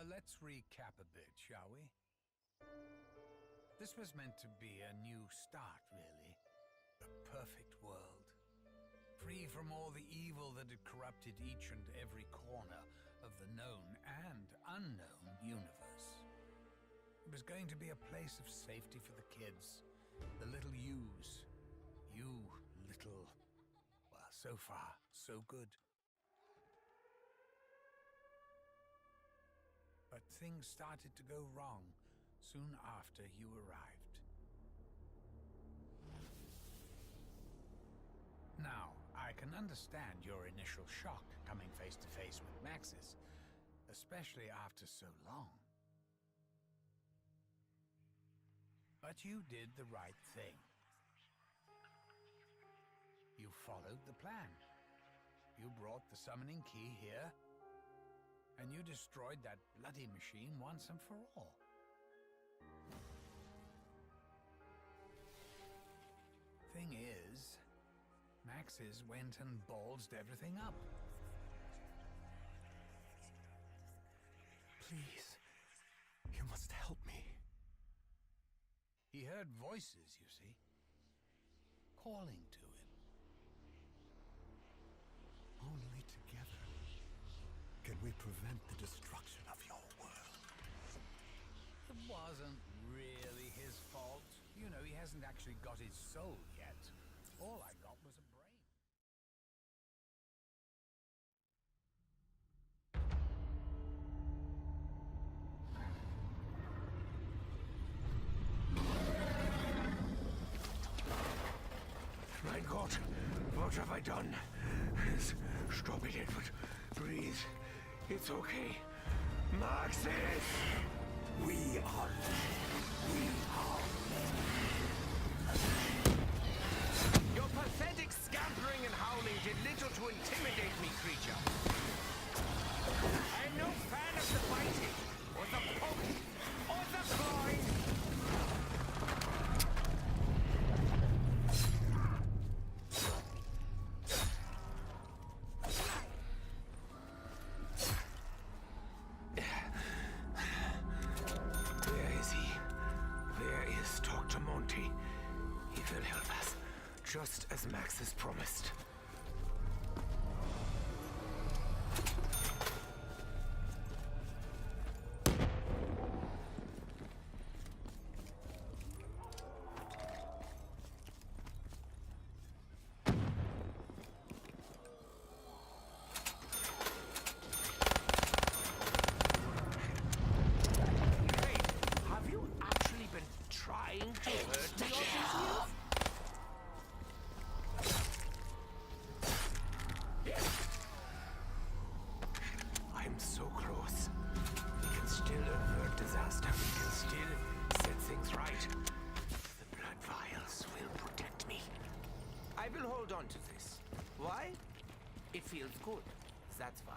Let's recap a bit, shall we? This was meant to be a new start, really. A perfect world. Free from all the evil that had corrupted each and every corner of the known and unknown universe. It was going to be a place of safety for the kids, the little yous. You little... Well, so far, so good. But things started to go wrong soon after you arrived. Now, I can understand your initial shock coming face to face with Maxis, especially after so long. But you did the right thing. You followed the plan. You brought the summoning key here, and you destroyed that bloody machine once and for all. Thing is, Maxis went and ballsed everything up. Please, you must help me. He heard voices, you see, calling to him. Only together can we prevent the destruction of your world. It wasn't really his fault. You know, he hasn't actually got his soul yet. All I got was a brain. My God, what have I done? Stop it, Edward. Breathe. It's okay. Maxis! We are... Your pathetic scampering and howling did little to intimidate me, creature. I am no fan of the biting, or the poking, or the clawing. Just as Max has promised. Hey, have you actually been trying to hurt me all these years? I will hold on to this. Why? It feels good. That's why.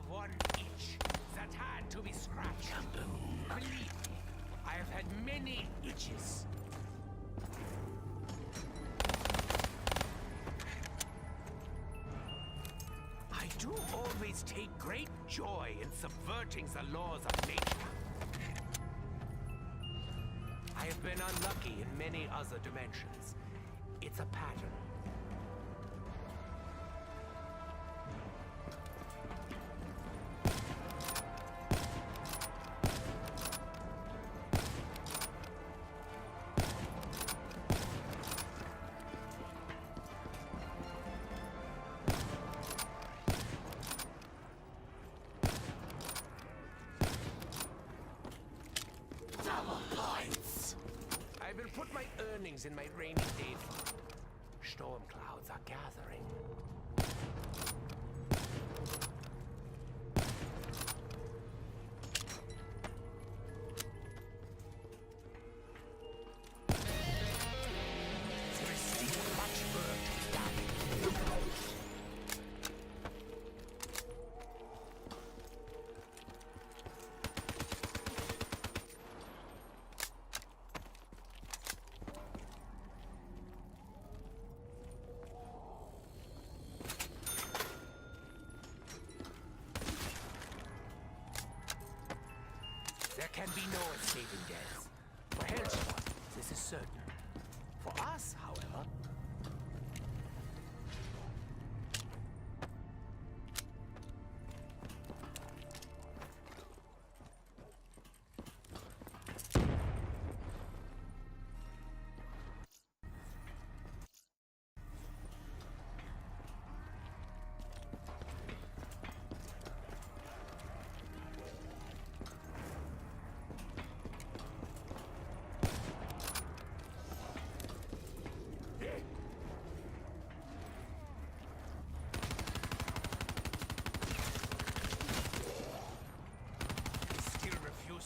One itch that had to be scratched. Believe me, I have had many itches. I do always take great joy in subverting the laws of nature. I have been unlucky in many other dimensions. It's a pattern. I will put my earnings in my rainy day fund. Storm clouds are gathering. There can be no escaping death. For Hellspawn, this is certain. For us, however...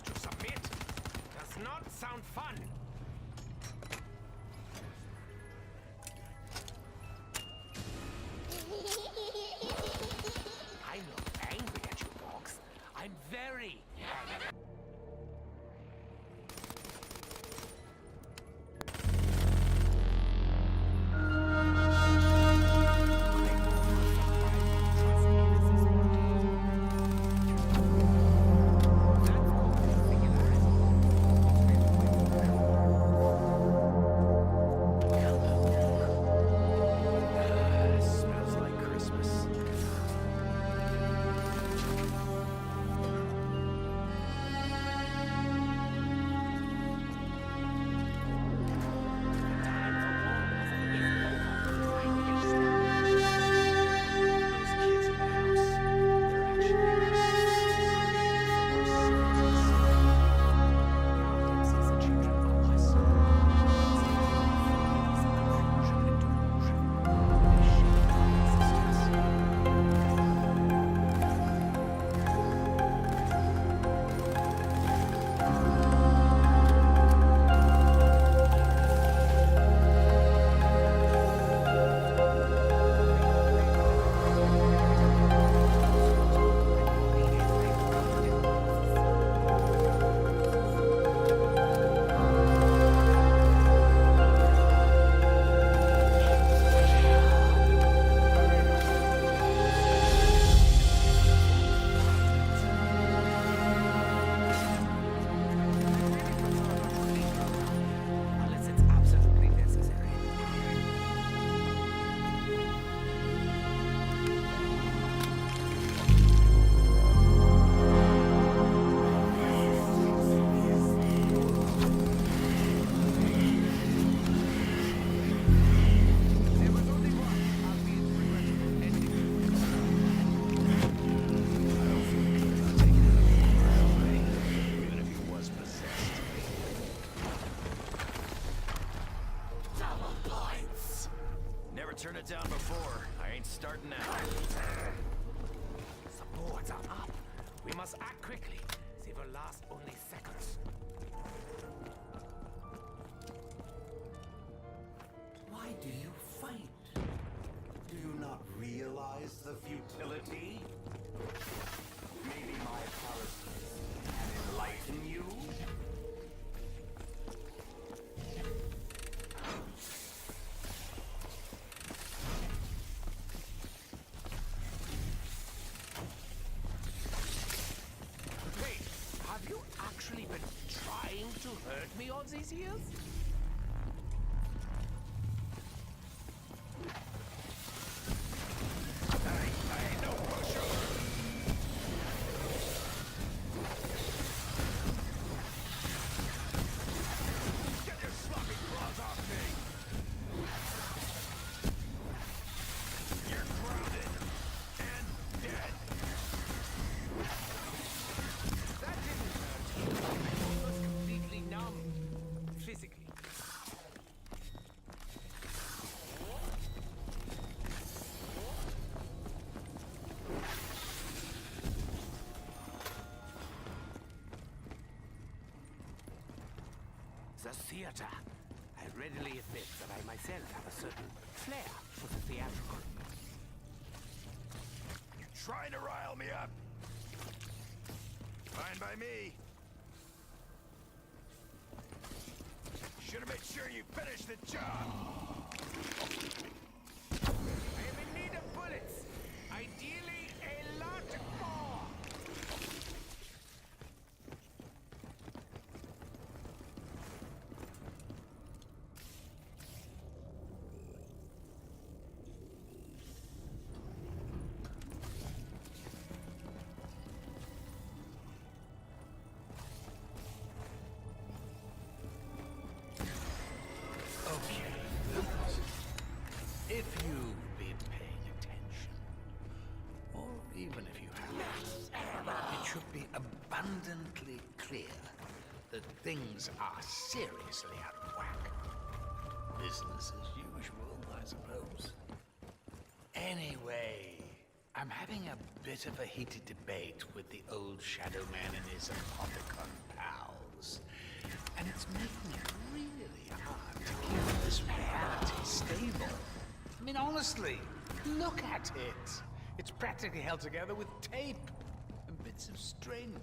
to submit does not sound fun. I'm not angry at you, Box. I'm very angry. Turn it down before. I ain't starting now. The boards are up. We must act quickly. They will last only seconds. Why do you fight? Do you not realize the futility? Maybe my paralysis can enlighten you? To hurt me all these years? I ain't no pushover. Get your sloppy claws off me! You're grounded and dead. That didn't hurt. I was completely numb. Physically. The theater. I readily admit that I myself have a certain flair for the theatrical. You're trying to rile me up. Fine by me. Should have made sure you finished the job. I am in need of bullets. Ideally, a lot more. abundantly clear that things are seriously out of whack. Business as usual, I suppose. Anyway, I'm having a bit of a heated debate with the old Shadow Man and his Apothicon pals. And it's making it really hard to keep this reality stable. I mean, honestly, look at it. It's practically held together with tape and bits of string.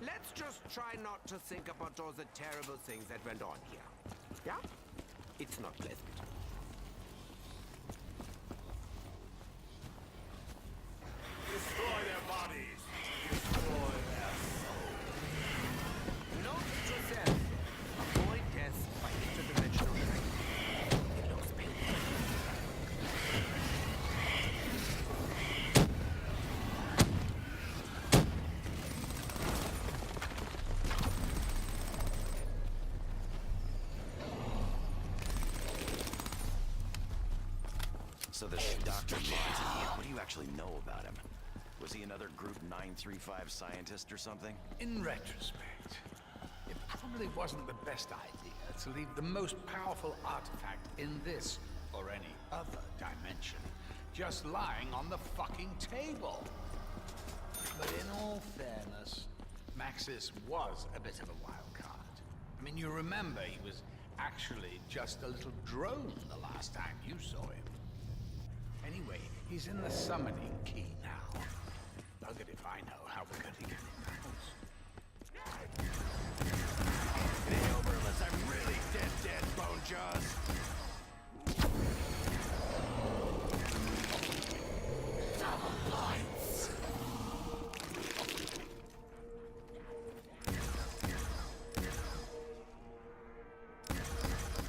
Let's just try not to think about all the terrible things that went on here. Yeah? It's not pleasant. Destroy their bodies! Destroy their souls! Note to self. Avoid death by interdimensional shrink. It looks painful. So this Dr. Monty, what do you actually know about him? Was he another Group 935 scientist or something? In retrospect, it probably wasn't the best idea to leave the most powerful artifact in this or any other dimension just lying on the fucking table. But in all fairness, Maxis was a bit of a wild card. I mean, you remember he was actually just a little drone the last time you saw him. Anyway, he's in the summoning key now. Buggered if I know how we're going to get him out. It ain't over unless I'm really dead, Bone Jaws.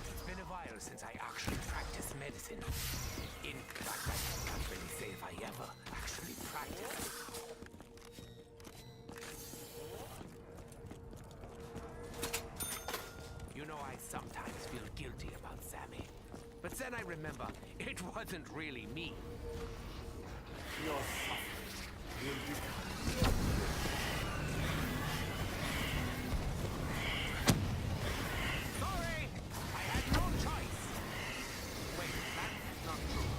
It's been a while since I actually practiced medicine. In fact, I can't really say if I ever actually practiced. You know, I sometimes feel guilty about Sammy. But then I remember, it wasn't really me. Your suffering will become... Sorry! I had no choice! Wait, that's not true.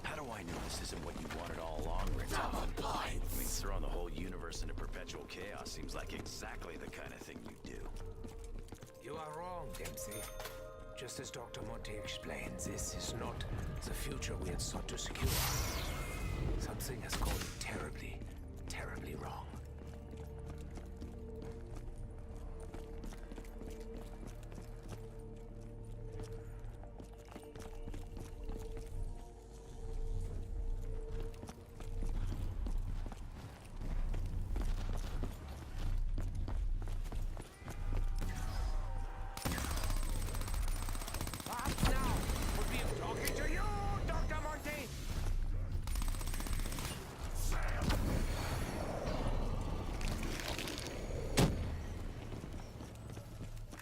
How do I know this isn't what you wanted all along, Richtofen? I mean, throwing the whole universe into perpetual chaos seems like exactly the kind of thing you do. You are wrong, Dempsey. Just as Dr. Monte explains, this is not the future we had sought to secure. Something has gone terribly, terribly wrong. Perhaps now would be talking to you, Dr. Monte!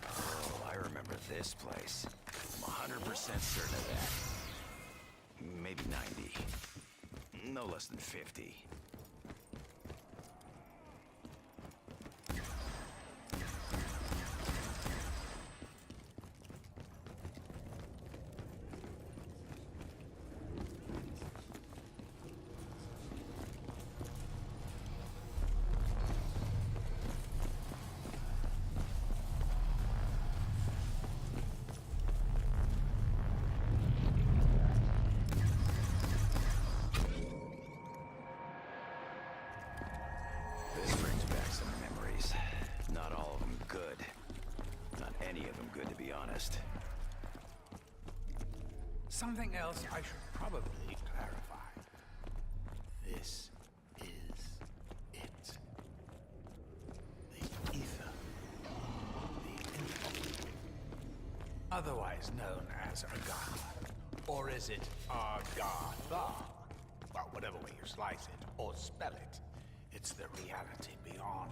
Oh, I remember this place. I'm 100% certain of that. Maybe 90. No less than 50. This brings back some memories. Not all of them good. Not any of them good, to be honest. Something else I should probably clarify. This is it. The ether. The info. Otherwise otherwise known as Agartha? Or is it Agartha? Well, whatever way you slice it or spell it, it's the reality beyond.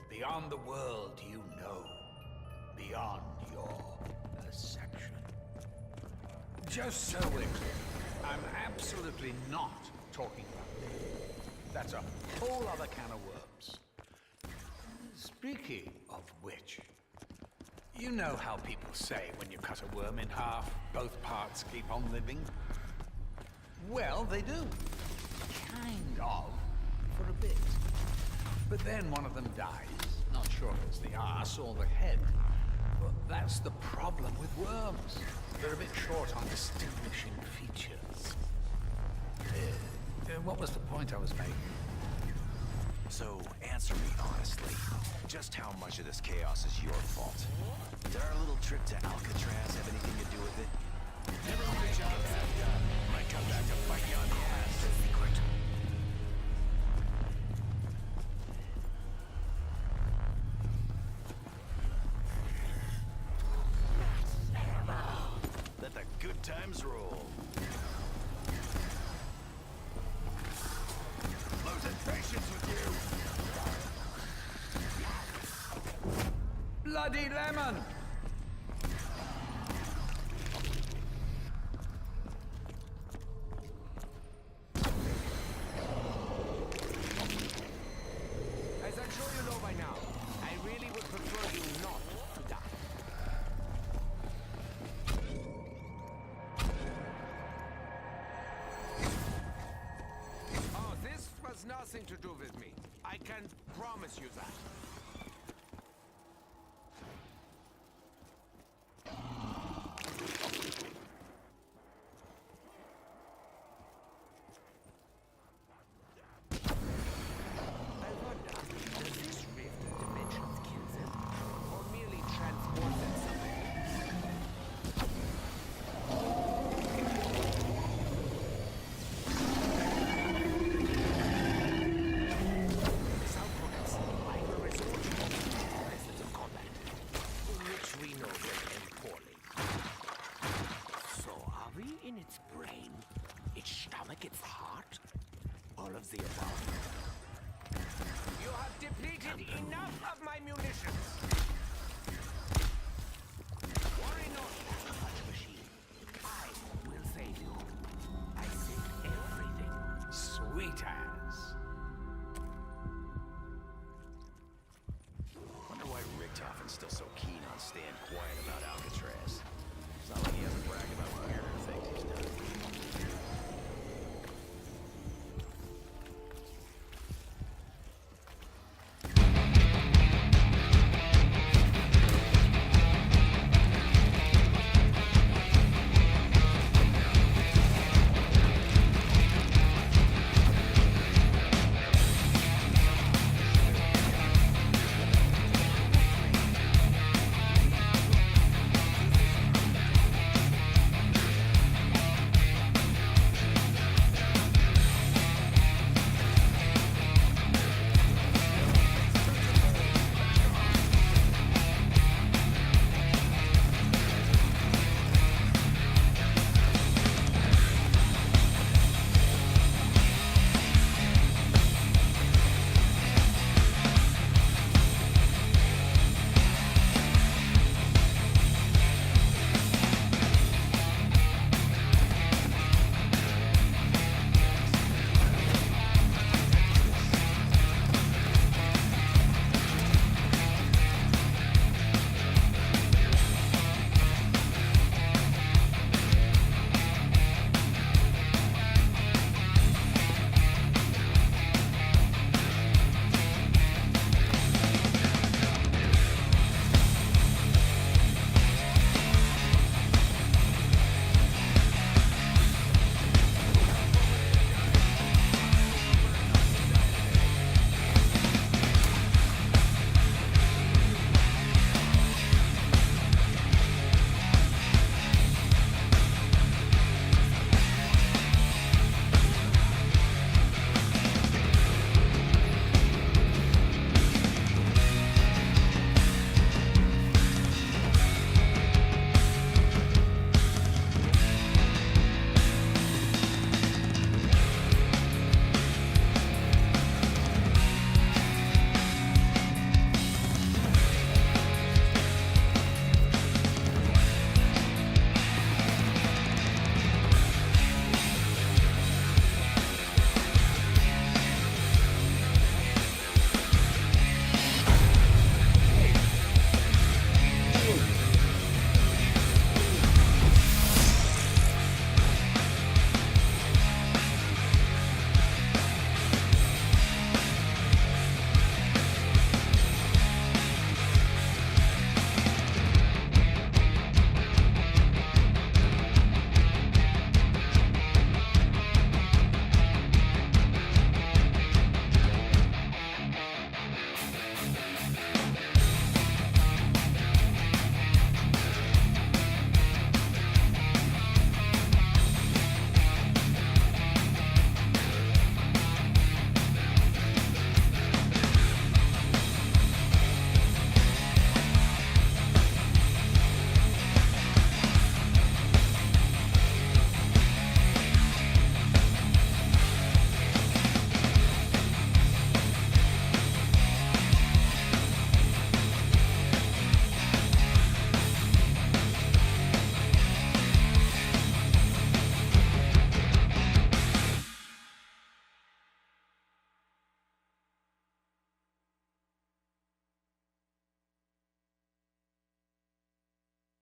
Beyond the world you know. Beyond your perception. Just so we're clear, I'm absolutely not talking about this. That's a whole other can of worms. Speaking of which, you know how people say when you cut a worm in half, both parts keep on living? Well, they do. Kind of. For a bit. But then one of them dies. Not sure if it's the arse or the head. But that's the problem with worms. They're a bit short on distinguishing features. What was the point I was making? So, answer me honestly. Just how much of this chaos is your fault? Did our little trip to Alcatraz have anything to do with it? Never mind a job bad done. Might come back to bite you on the ass. Secret. Let the good times roll. Losing patience with you. Bloody lemon! As I'm sure you know by now, I really would prefer you not to die. Oh, this was nothing to do with me. I can promise you that. I wonder, does this rift of dimensions kill them? Or merely transport them somewhere? This output is either resort to methods of combat, which we know will end poorly. So are we in its brain, its stomach, its heart? All of the above. You have depleted enough of my